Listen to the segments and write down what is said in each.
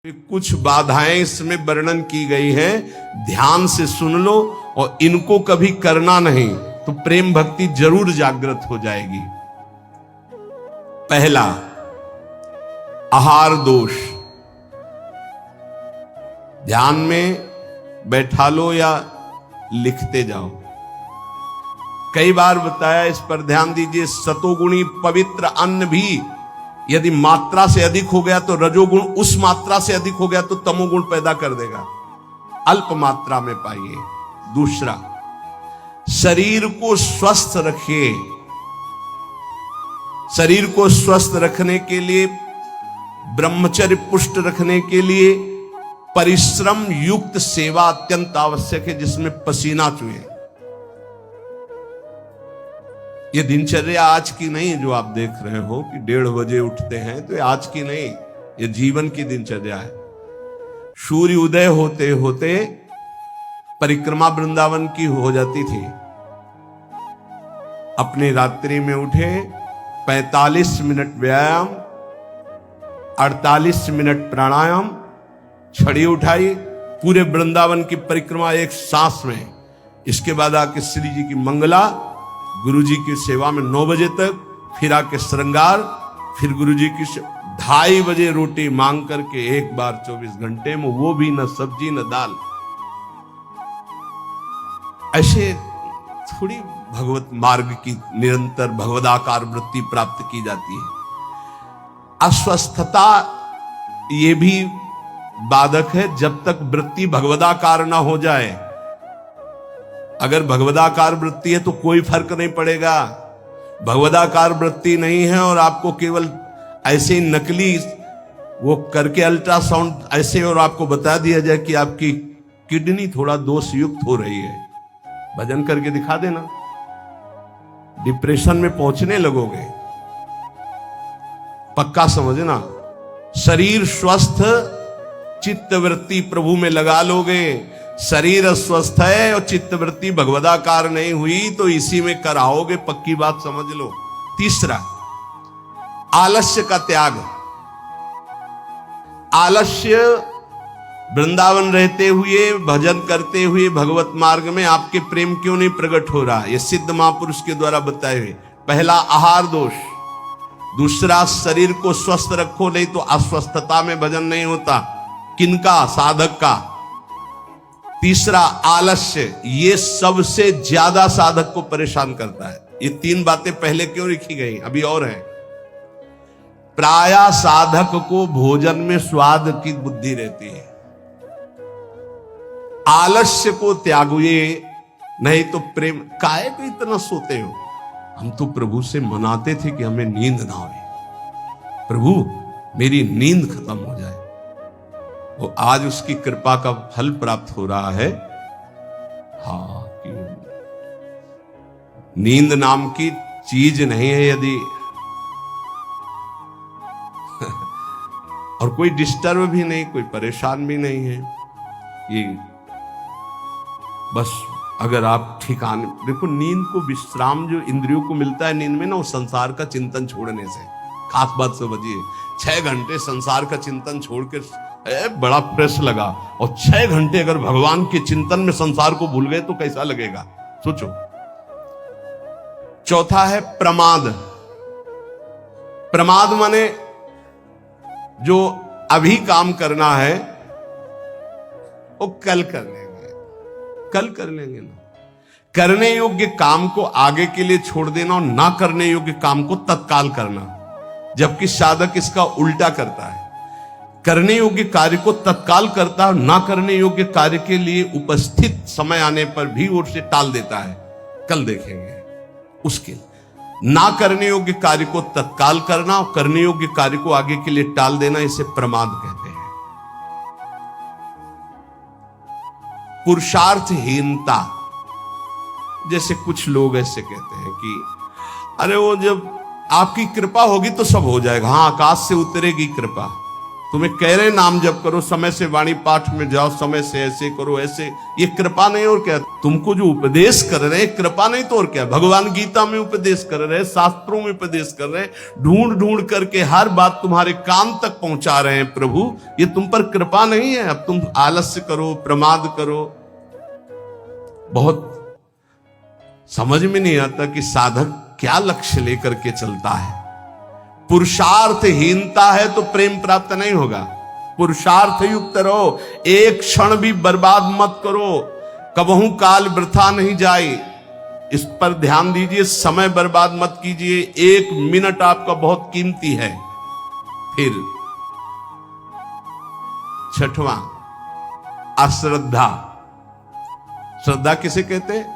कुछ बाधाएं इसमें वर्णन की गई है, ध्यान से सुन लो और इनको कभी करना नहीं तो प्रेम भक्ति जरूर जागृत हो जाएगी। पहला, आहार दोष। ध्यान में बैठा लो या लिखते जाओ। कई बार बताया, इस पर ध्यान दीजिए। सतोगुणी पवित्र अन्न भी यदि मात्रा से अधिक हो गया तो रजोगुण, उस मात्रा से अधिक हो गया तो तमोगुण पैदा कर देगा। अल्प मात्रा में पाइए। दूसरा, शरीर को स्वस्थ रखिए। शरीर को स्वस्थ रखने के लिए, ब्रह्मचर्य पुष्ट रखने के लिए परिश्रम युक्त सेवा अत्यंत आवश्यक है, जिसमें पसीना चुए। ये दिनचर्या आज की नहीं जो आप देख रहे हो कि 1:30 बजे उठते हैं, तो ये आज की नहीं, ये जीवन की दिनचर्या है। सूर्य उदय होते होते परिक्रमा वृंदावन की हो जाती थी। अपनी रात्रि में उठे, 45 मिनट व्यायाम, 48 मिनट प्राणायाम, छड़ी उठाई, पूरे वृंदावन की परिक्रमा एक सांस में। इसके बाद आके श्री जी की मंगला, गुरु जी की सेवा में 9 बजे तक, फिर आके श्रृंगार, फिर गुरु जी की 2:30 बजे रोटी मांग करके एक बार 24 घंटे में, वो भी न सब्जी न दाल। ऐसे थोड़ी भगवत मार्ग की निरंतर भगवदाकार वृत्ति प्राप्त की जाती है। अस्वस्थता ये भी बाधक है, जब तक वृत्ति भगवदाकार ना हो जाए। अगर भगवदाकार वृत्ति है तो कोई फर्क नहीं पड़ेगा। भगवदाकार वृत्ति नहीं है और आपको केवल ऐसे नकली वो करके अल्ट्रासाउंड ऐसे और आपको बता दिया जाए कि आपकी किडनी थोड़ा दोष युक्त हो रही है, भजन करके दिखा देना, डिप्रेशन में पहुंचने लगोगे। पक्का समझना, शरीर स्वस्थ, चित्तवृत्ति प्रभु में लगा लोगे। शरीर अस्वस्थ है और चित्तवृत्ति भगवदाकार नहीं हुई तो इसी में कराओगे, पक्की बात समझ लो। तीसरा, आलस्य का त्याग। आलस्य, वृंदावन रहते हुए, भजन करते हुए भगवत मार्ग में आपके प्रेम क्यों नहीं प्रकट हो रहा? यह सिद्ध महापुरुष के द्वारा बताए हुए। पहला, आहार दोष। दूसरा, शरीर को स्वस्थ रखो, नहीं तो अस्वस्थता में भजन नहीं होता। किनका? साधक का। तीसरा, आलस्य। ये सबसे ज्यादा साधक को परेशान करता है। ये 3 बातें पहले क्यों लिखी गई? अभी और है। प्रायः साधक को भोजन में स्वाद की बुद्धि रहती है। आलस्य को त्यागिए, नहीं तो प्रेम। काहे को इतना सोते हो? हम तो प्रभु से मनाते थे कि हमें नींद ना आए, प्रभु मेरी नींद खत्म हो जाए। वो आज उसकी कृपा का फल प्राप्त हो रहा है। हाँ, कि नींद नाम की चीज नहीं है यदि और कोई डिस्टर्ब भी नहीं, कोई परेशान भी नहीं है। ये बस अगर आप ठिकाने देखो, नींद को विश्राम जो इंद्रियों को मिलता है नींद में ना, वो संसार का चिंतन छोड़ने से। खास बात समझिए, 6 घंटे संसार का चिंतन छोड़ के बड़ा प्रेस लगा, और 6 घंटे अगर भगवान के चिंतन में संसार को भूल गए तो कैसा लगेगा, सोचो। चौथा है प्रमाद। प्रमाद माने जो अभी काम करना है वो कल कर लेंगे, कल कर लेंगे ना। करने योग्य काम को आगे के लिए छोड़ देना और ना करने योग्य काम को तत्काल करना, जबकि साधक इसका उल्टा करता है। करने योग्य कार्य को तत्काल करता है, ना करने योग्य कार्य के लिए उपस्थित समय आने पर भी वो उसे टाल देता है, कल देखेंगे। उसके ना करने योग्य कार्य को तत्काल करना और करने योग्य कार्य को आगे के लिए टाल देना, इसे प्रमाद कहते हैं। पुरुषार्थहीनता। जैसे कुछ लोग ऐसे कहते हैं कि अरे वो जब आपकी कृपा होगी तो सब हो जाएगा। हाँ, आकाश से उतरेगी कृपा, तुम्हें कह रहे नाम जप करो, समय से वाणी पाठ में जाओ, समय से ऐसे करो ऐसे, ये कृपा नहीं और क्या? तुमको जो उपदेश कर रहे हैं कृपा नहीं तो और क्या? भगवान गीता में उपदेश कर रहे हैं, शास्त्रों में उपदेश कर रहे हैं, ढूंढ ढूंढ करके हर बात तुम्हारे कान तक पहुंचा रहे हैं प्रभु, ये तुम पर कृपा नहीं है? अब तुम आलस्य करो, प्रमाद करो। बहुत समझ में नहीं आता कि साधक क्या लक्ष्य लेकर के चलता है। पुरुषार्थहीनता है तो प्रेम प्राप्त नहीं होगा। पुरुषार्थ युक्त रहो, एक क्षण भी बर्बाद मत करो, कबहू काल वृथा नहीं जाए, इस पर ध्यान दीजिए। समय बर्बाद मत कीजिए, 1 मिनट आपका बहुत कीमती है। फिर 6वां, अश्रद्धा। श्रद्धा किसे कहते हैं?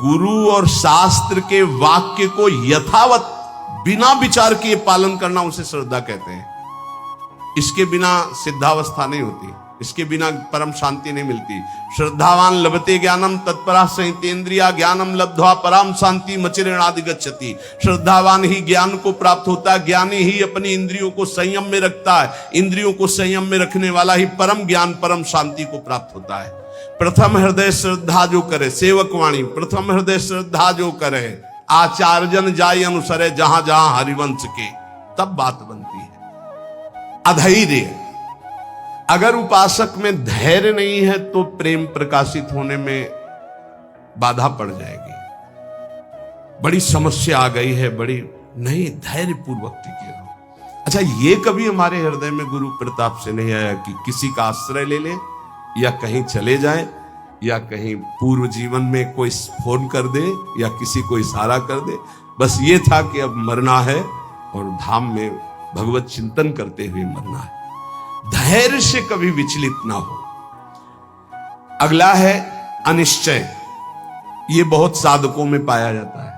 गुरु और शास्त्र के वाक्य को यथावत बिना विचार किए पालन करना, उसे श्रद्धा कहते हैं। इसके बिना सिद्धावस्था नहीं होती, इसके बिना परम शांति नहीं मिलती। श्रद्धावान लभते ज्ञानम तत्परा संहितेन्द्रिया ज्ञानम लब्ध्वा परम शांति मचिरेणादि गच्छति। श्रद्धावान ही ज्ञान को प्राप्त होता है, ज्ञानी ही अपनी इंद्रियों को संयम में रखता है, इंद्रियों को संयम में रखने वाला ही परम ज्ञान परम शांति को प्राप्त होता है। प्रथम हृदय श्रद्धा जो करे, सेवक वाणी, प्रथम हृदय श्रद्धा जो करे, आचार्यजन जाय अनुसरे जहां जहां हरिवंश के, तब बात बनती है। अधैर्य, अगर उपासक में धैर्य नहीं है तो प्रेम प्रकाशित होने में बाधा पड़ जाएगी। बड़ी समस्या आ गई है, बड़ी नहीं, धैर्य पूर्वक टिके रहो। अच्छा, ये कभी हमारे हृदय में गुरु प्रताप से नहीं आया कि किसी का आश्रय ले ले या कहीं चले जाए या कहीं पूर्व जीवन में कोई फोन कर दे या किसी को इशारा कर दे, बस ये था कि अब मरना है और धाम में भगवत चिंतन करते हुए मरना है। धैर्य से कभी विचलित ना हो। अगला है अनिश्चय। ये बहुत साधकों में पाया जाता है।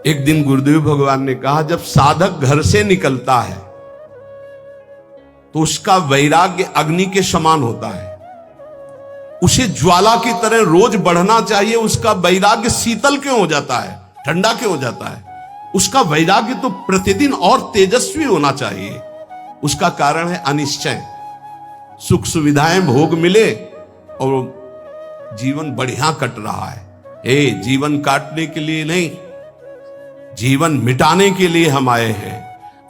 एक दिन गुरुदेव भगवान ने कहा, जब साधक घर से निकलता है तो उसका वैराग्य अग्नि के समान होता है, उसे ज्वाला की तरह रोज बढ़ना चाहिए। उसका वैराग्य शीतल क्यों हो जाता है, ठंडा क्यों हो जाता है? उसका वैराग्य तो प्रतिदिन और तेजस्वी होना चाहिए। उसका कारण है अनिश्चय। सुख सुविधाएं भोग मिले और जीवन बढ़िया कट रहा है। जीवन काटने के लिए नहीं, जीवन मिटाने के लिए हम आए हैं,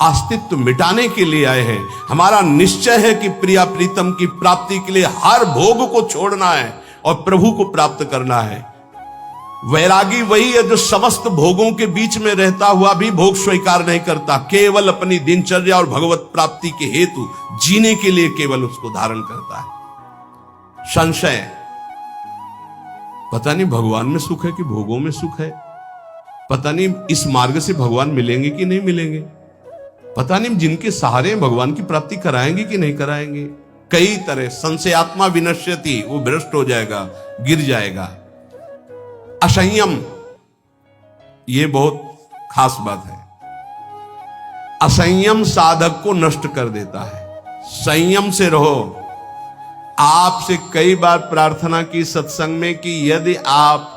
अस्तित्व मिटाने के लिए आए हैं। हमारा निश्चय है कि प्रिया प्रीतम की प्राप्ति के लिए हर भोग को छोड़ना है और प्रभु को प्राप्त करना है। वैरागी वही है जो समस्त भोगों के बीच में रहता हुआ भी भोग स्वीकार नहीं करता, केवल अपनी दिनचर्या और भगवत प्राप्ति के हेतु जीने के लिए केवल उसको धारण करता है। संशय, पता नहीं भगवान में सुख है कि भोगों में सुख है, पता नहीं इस मार्ग से भगवान मिलेंगे कि नहीं मिलेंगे, पता नहीं जिनके सहारे भगवान की प्राप्ति कराएंगे कि नहीं कराएंगे। कई तरह संशयात्मा विनश्यति, वो भ्रष्ट हो जाएगा, गिर जाएगा। असंयम, ये बहुत खास बात है। असंयम साधक को नष्ट कर देता है। संयम से रहो। आपसे कई बार प्रार्थना की सत्संग में कि यदि आप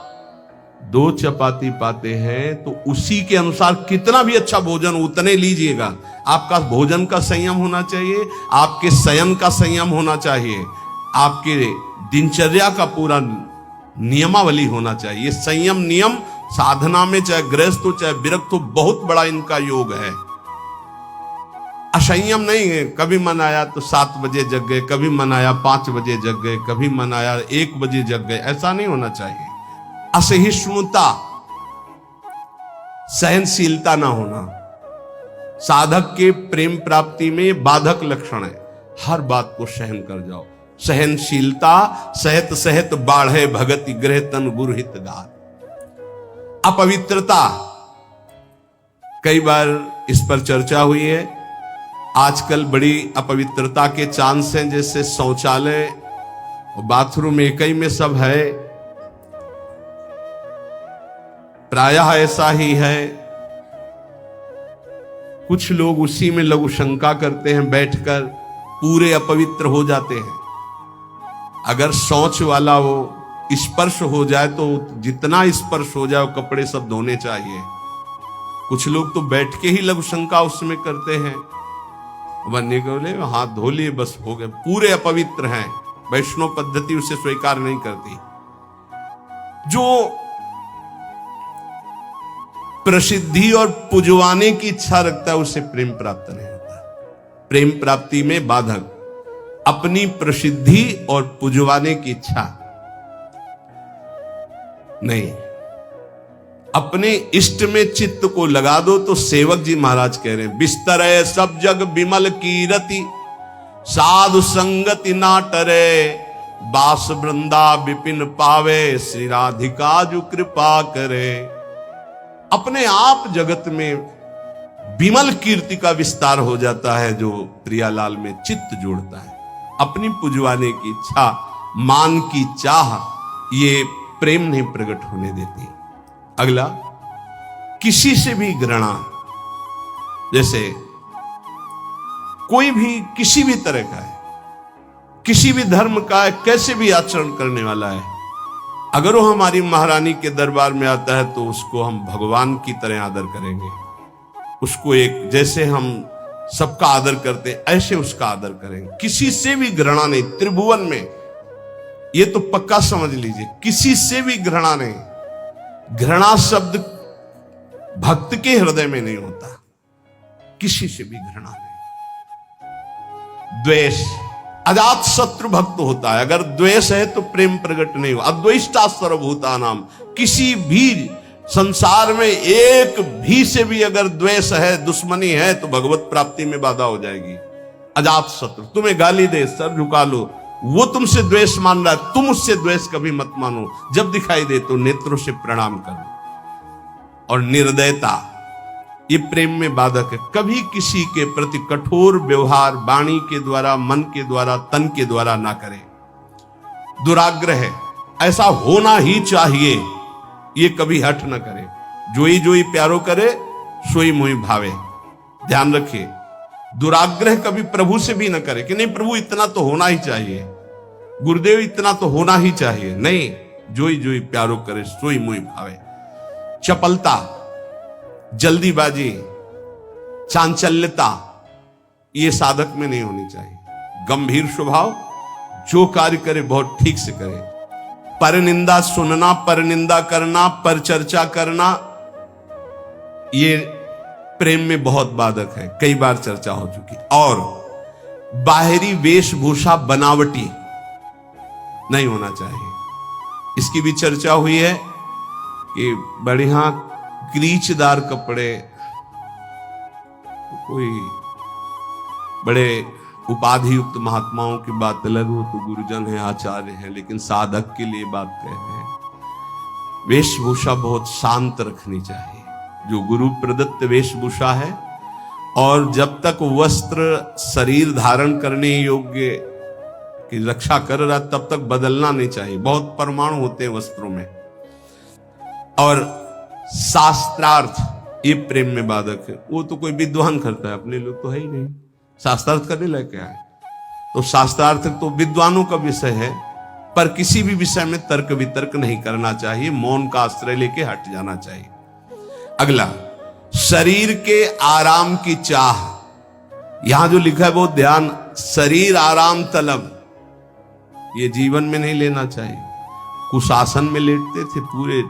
2 चपाती पाते हैं तो उसी के अनुसार कितना भी अच्छा भोजन उतने लीजिएगा। आपका भोजन का संयम होना चाहिए, आपके शयन का संयम होना चाहिए, आपके दिनचर्या का पूरा नियमावली होना चाहिए। संयम नियम साधना में चाहे गृहस्थ हो चाहे विरक्त हो, बहुत बड़ा इनका योग है। असंयम नहीं है, कभी मन आया तो 7 बजे जग गए, कभी मन आया 5 बजे जग गए, कभी मन आया 1 बजे जग गए, ऐसा नहीं होना चाहिए। असहिष्णुता, सहनशीलता ना होना, साधक के प्रेम प्राप्ति में बाधक लक्षण है। हर बात को सहन कर जाओ। सहनशीलता सहत सहत बाढ़े भगति गृह तन गुरहित गात। अपवित्रता, कई बार इस पर चर्चा हुई है। आजकल बड़ी अपवित्रता के चांस हैं, जैसे शौचालय और बाथरूम एक ही में सब है, प्रायः ऐसा ही है। कुछ लोग उसी में लघु शंका करते हैं, बैठकर पूरे अपवित्र हो जाते हैं। अगर शौच वाला वो स्पर्श हो जाए तो जितना स्पर्श हो जाए कपड़े सब धोने चाहिए। कुछ लोग तो बैठ के ही लघु शंका उसमें करते हैं। बनने के बोले हाथ धो लिए बस हो गए, पूरे अपवित्र हैं। वैष्णव पद्धति उसे स्वीकार नहीं करती। जो प्रसिद्धि और पुजवाने की इच्छा रखता है उसे प्रेम प्राप्त नहीं होता। प्रेम प्राप्ति में बाधक अपनी प्रसिद्धि और पुजवाने की इच्छा नहीं। अपने इष्ट में चित्त को लगा दो तो सेवक जी महाराज कह रहे हैं, बिस्तर है सब जग विमल कीरति, साधु संगति ना टरे, बास वृंदा विपिन पावे, श्री राधिका जो कृपा करे। अपने आप जगत में विमल कीर्ति का विस्तार हो जाता है जो प्रियालाल में चित्त जोड़ता है। अपनी पुजवाने की इच्छा, मान की चाह, ये प्रेम नहीं प्रकट होने देती। अगला, किसी से भी घृणा, जैसे कोई भी किसी भी तरह का है, किसी भी धर्म का है, कैसे भी आचरण करने वाला है, अगर वो हमारी महारानी के दरबार में आता है तो उसको हम भगवान की तरह आदर करेंगे। उसको एक जैसे हम सबका आदर करते ऐसे उसका आदर करेंगे। किसी से भी घृणा नहीं त्रिभुवन में, ये तो पक्का समझ लीजिए, किसी से भी घृणा नहीं। घृणा शब्द भक्त के हृदय में नहीं होता, किसी से भी घृणा नहीं। द्वेष अजात शत्रु भक्त होता है, अगर द्वेष है तो प्रेम प्रकट नहीं हुआ। अद्वेष्टा सर्वभूतानाम, किसी भी संसार में एक भी से भी अगर द्वेष है, दुश्मनी है, तो भगवत प्राप्ति में बाधा हो जाएगी। अजात शत्रु तुम्हें गाली दे, सर झुका लो, वो तुमसे द्वेष मान रहा है, तुम उससे द्वेष कभी मत मानो। जब दिखाई दे तो नेत्रों से प्रणाम करो। और निर्दयता, ये प्रेम में बाधक है। कभी किसी के प्रति कठोर व्यवहार वाणी के द्वारा, मन के द्वारा, तन के द्वारा ना करें। दुराग्रह, ऐसा होना ही चाहिए, ये कभी हट न करे। जोई जोई प्यारो करे, सोई मोई भावे। ध्यान रखिए, दुराग्रह कभी प्रभु से भी न करे कि नहीं प्रभु इतना तो होना ही चाहिए, गुरुदेव इतना तो होना ही चाहिए। नहीं, जोई जोई प्यारो करे, सोई मोई भावे। चपलता, जल्दीबाजी, चांचल्यता, ये साधक में नहीं होनी चाहिए। गंभीर स्वभाव, जो कार्य करे बहुत ठीक से करे। परनिंदा सुनना, परनिंदा करना, पर चर्चा करना, ये प्रेम में बहुत बाधक है, कई बार चर्चा हो चुकी। और बाहरी वेशभूषा बनावटी नहीं होना चाहिए। इसकी भी चर्चा हुई है कि बढ़िया क्रीचदार कपड़े, कोई बड़े उपाधि युक्त महात्माओं की बात अलग हो, तो गुरुजन है, आचार्य है, लेकिन साधक के लिए बात कह रहे हैं। वेशभूषा बहुत शांत रखनी चाहिए, जो गुरु प्रदत्त वेशभूषा है। और जब तक वस्त्र शरीर धारण करने योग्य की रक्षा कर रहा, तब तक बदलना नहीं चाहिए। बहुत परमाणु होते हैं वस्त्रों में। और शास्त्रार्थ, ये प्रेम में बाधक है। वो तो कोई विद्वान करता है, अपने लोग तो है ही नहीं। शास्त्रार्थ करने लग क्या है? तो शास्त्रार्थ तो विद्वानों का विषय है, पर किसी भी विषय में तर्क वितर्क नहीं करना चाहिए। मौन का आश्रय लेके हट जाना चाहिए। अगला, शरीर के आराम की चाह। यहां जो लिखा है वो ध्यान, शरीर आराम तलब, ये जीवन में नहीं लेना चाहिए। कुशासन में लेटते थे पूरे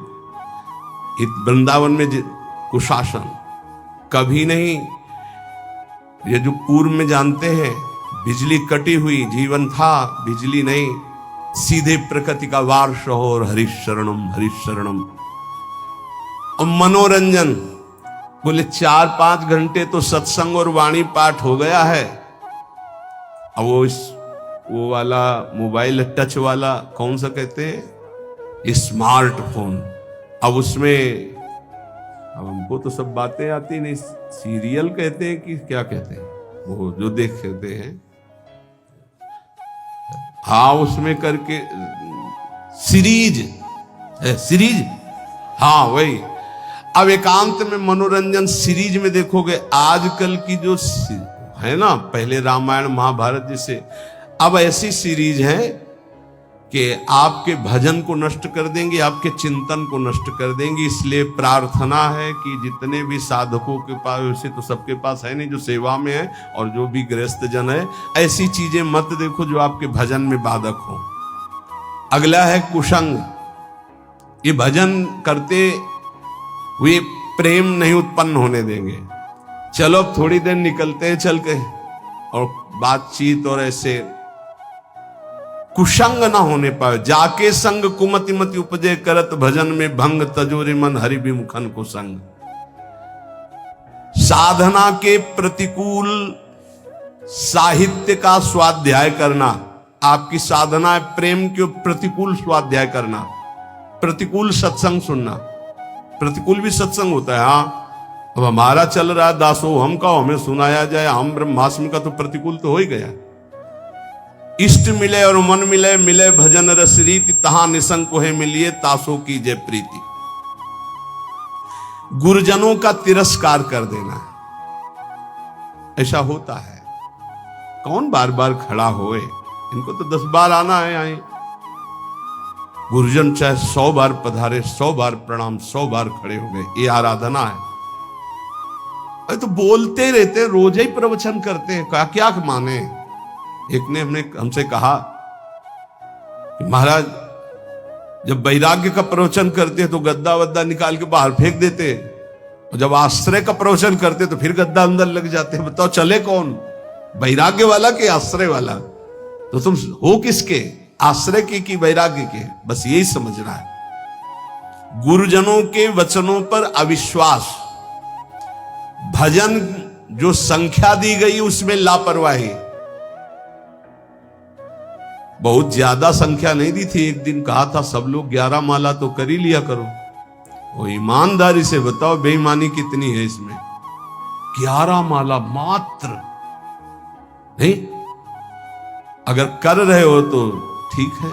वृंदावन में, कुशासन कभी नहीं। ये जो पूर्व में जानते हैं, बिजली कटी हुई जीवन था, बिजली नहीं, सीधे प्रकृति का वार्ष हो और हरिशरणम हरिशरणम। और मनोरंजन, बोले 4-5 घंटे तो सत्संग और वाणी पाठ हो गया है। अब वो वाला मोबाइल टच वाला, कौन सा कहते हैं, स्मार्टफोन, अब उसमें अब हमको तो सब बातें आती नहीं, सीरियल कहते हैं कि क्या कहते हैं, वो जो देखते हैं, हाँ उसमें करके सीरीज है, सीरीज, हाँ वही। अब एकांत में मनोरंजन सीरीज में देखोगे, आजकल की जो है ना, पहले रामायण महाभारत जैसे, अब ऐसी सीरीज है कि आपके भजन को नष्ट कर देंगे, आपके चिंतन को नष्ट कर देंगे। इसलिए प्रार्थना है कि जितने भी साधकों के पास, वैसे तो सबके पास है नहीं जो सेवा में है, और जो भी गृहस्थ जन है, ऐसी चीजें मत देखो जो आपके भजन में बाधक हो। अगला है कुसंग। ये भजन करते हुए प्रेम नहीं उत्पन्न होने देंगे। चलो अब थोड़ी देर निकलते हैं चल के, और बातचीत और ऐसे कुसंग ना होने पाए। जाके संग कुमति मति उपजे, करत भजन में भंग, तजोरे मन हरि विमुखन कुसंग। साधना के प्रतिकूल साहित्य का स्वाध्याय करना। आपकी साधना है प्रेम के प्रतिकूल स्वाध्याय करना, प्रतिकूल सत्संग सुनना। प्रतिकूल भी सत्संग होता है। हाँ, अब हमारा चल रहा है दासो हम का, हमें सुनाया जाए हम ब्रह्मास्म का, तो प्रतिकूल तो हो ही गया। इष्ट मिले और मन मिले, मिले भजन रस रीति, तहां निसंग को है मिलिए, तासो की जय प्रीति। गुरुजनों का तिरस्कार कर देना, ऐसा होता है। कौन बार बार खड़ा होए, इनको तो 10 बार आना है आए। गुरुजन चाहे 100 बार पधारे, 100 बार प्रणाम, 100 बार खड़े हो गए, ये आराधना है। अरे तो बोलते रहते, रोज ही प्रवचन करते हैं, क्या माने। एक ने हमसे कहा कि महाराज जब वैराग्य का प्रवचन करते तो गद्दा वद्दा निकाल के बाहर फेंक देते, और जब आश्रय का प्रवचन करते तो फिर गद्दा अंदर लग जाते। बताओ चले कौन, वैराग्य वाला के आश्रय वाला? तो तुम हो किसके, आश्रय के कि वैराग्य के? बस यही समझना है। गुरुजनों के वचनों पर अविश्वास, भजन जो संख्या दी गई उसमें लापरवाही। बहुत ज्यादा संख्या नहीं दी थी, एक दिन कहा था सब लोग 11 माला तो कर ही लिया करो। वो ईमानदारी से बताओ बेईमानी कितनी है इसमें। 11 माला मात्र नहीं, अगर कर रहे हो तो ठीक है।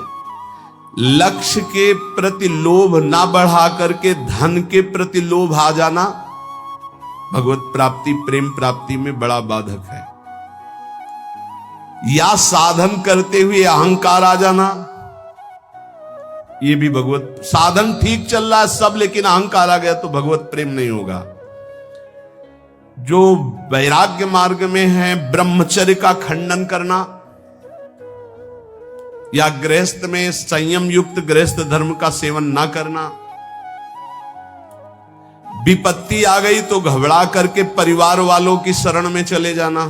लक्ष्य के प्रति लोभ ना बढ़ा करके धन के प्रति लोभ आ जाना भगवत प्राप्ति, प्रेम प्राप्ति में बड़ा बाधक है। या साधन करते हुए अहंकार आ जाना, ये भी भगवत, साधन ठीक चल रहा है सब, लेकिन अहंकार आ गया तो भगवत प्रेम नहीं होगा। जो वैराग्य मार्ग में है, ब्रह्मचर्य का खंडन करना, या गृहस्थ में संयम युक्त गृहस्थ धर्म का सेवन ना करना। विपत्ति आ गई तो घबरा करके परिवार वालों की शरण में चले जाना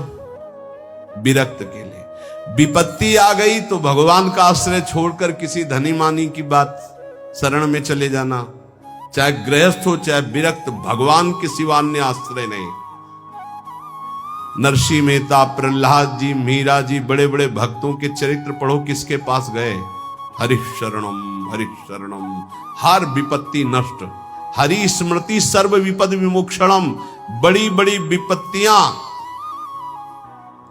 विरक्त के लिए। विपत्ति आ गई तो भगवान का आश्रय छोड़कर किसी धनी मानी की बात शरण में चले जाना। चाहे गृहस्थ हो चाहे विरक्त, भगवान के सिवा अन्य आश्रय नहीं। नरसिंह मेहता, प्रहलाद जी, मीरा जी, बड़े बड़े भक्तों के चरित्र पढ़ो, किसके पास गए? हरिः शरणम हरिः शरणम, हर विपत्ति नष्ट। हरि स्मृति सर्व विपद विमोक्षणम, बड़ी बड़ी विपत्तियां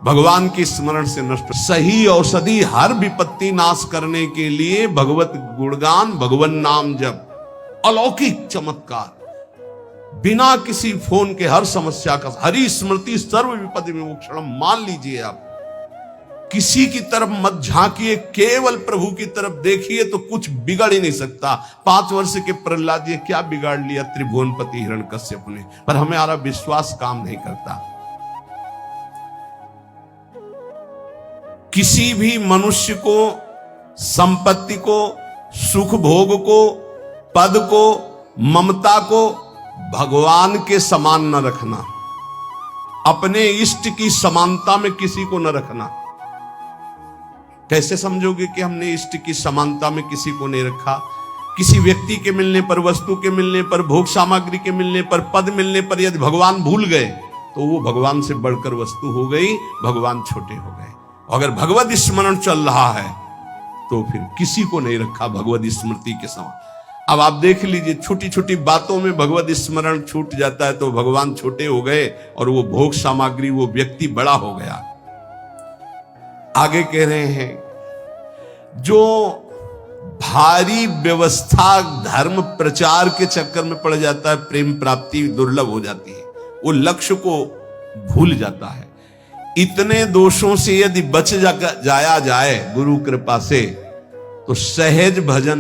भगवान की स्मरण से नष्ट। सही औषधि हर विपत्ति नाश करने के लिए भगवत गुणगान, भगवान नाम जप, अलौकिक चमत्कार। बिना किसी फोन के हर समस्या का, हरि स्मृति सर्व विपद विमोक्षणम। मान लीजिए आप किसी की तरफ मत झांकिए, केवल प्रभु की तरफ देखिए तो कुछ बिगड़ ही नहीं सकता। 5 वर्ष के प्रहलाद जी क्या बिगाड़ लिया त्रिभुवनपति हिरण्यकश्यप ने, पर हमारा विश्वास काम नहीं करता। किसी भी मनुष्य को, संपत्ति को, सुख भोग को, पद को, ममता को भगवान के समान न रखना। अपने इष्ट की समानता में किसी को न रखना। कैसे समझोगे कि हमने इष्ट की समानता में किसी को नहीं रखा? किसी व्यक्ति के मिलने पर, वस्तु के मिलने पर, भोग सामग्री के मिलने पर, पद मिलने पर यदि भगवान भूल गए तो वो भगवान से बढ़कर वस्तु हो गई, भगवान छोटे हो गए। अगर भगवत स्मरण चल रहा है तो फिर किसी को नहीं रखा भगवत स्मृति के समान। अब आप देख लीजिए, छोटी छोटी बातों में भगवत स्मरण छूट जाता है तो भगवान छोटे हो गए और वो भोग सामग्री, वो व्यक्ति बड़ा हो गया। आगे कह रहे हैं, जो भारी व्यवस्था धर्म प्रचार के चक्कर में पड़ जाता है, प्रेम प्राप्ति दुर्लभ हो जाती है, वो लक्ष्य को भूल जाता है। इतने दोषों से यदि बच जाया जाए गुरु कृपा से तो सहज भजन